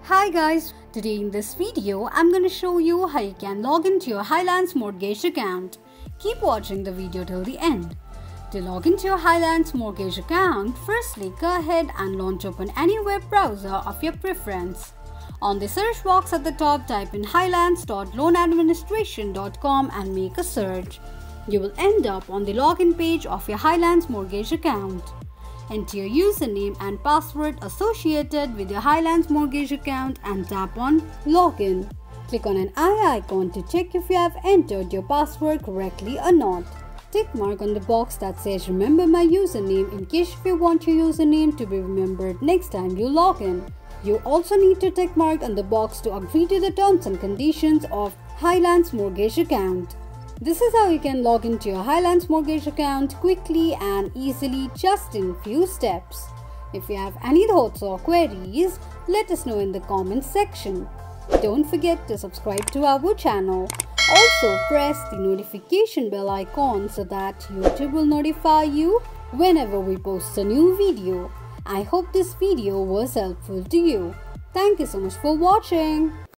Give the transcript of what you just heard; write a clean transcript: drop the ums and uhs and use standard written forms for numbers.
Hi guys, today in this video I'm going to show you how you can log into your Highlands Mortgage account. Keep watching the video till the end. To log into your Highlands Mortgage account, firstly go ahead and launch open any web browser of your preference. On the search box at the top, type in highlands.loanadministration.com and make a search. You will end up on the login page of your Highlands Mortgage account. Enter your username and password associated with your Highlands Mortgage account and tap on Login. Click on an eye icon to check if you have entered your password correctly or not. Tick mark on the box that says Remember my username in case if you want your username to be remembered next time you log in. You also need to tick mark on the box to agree to the terms and conditions of Highlands Mortgage account. This is how you can log into your Highlands Mortgage account quickly and easily just in few steps. If you have any thoughts or queries, let us know in the comments section. Don't forget to subscribe to our channel. Also press the notification bell icon so that YouTube will notify you whenever we post a new video. I hope this video was helpful to you. Thank you so much for watching.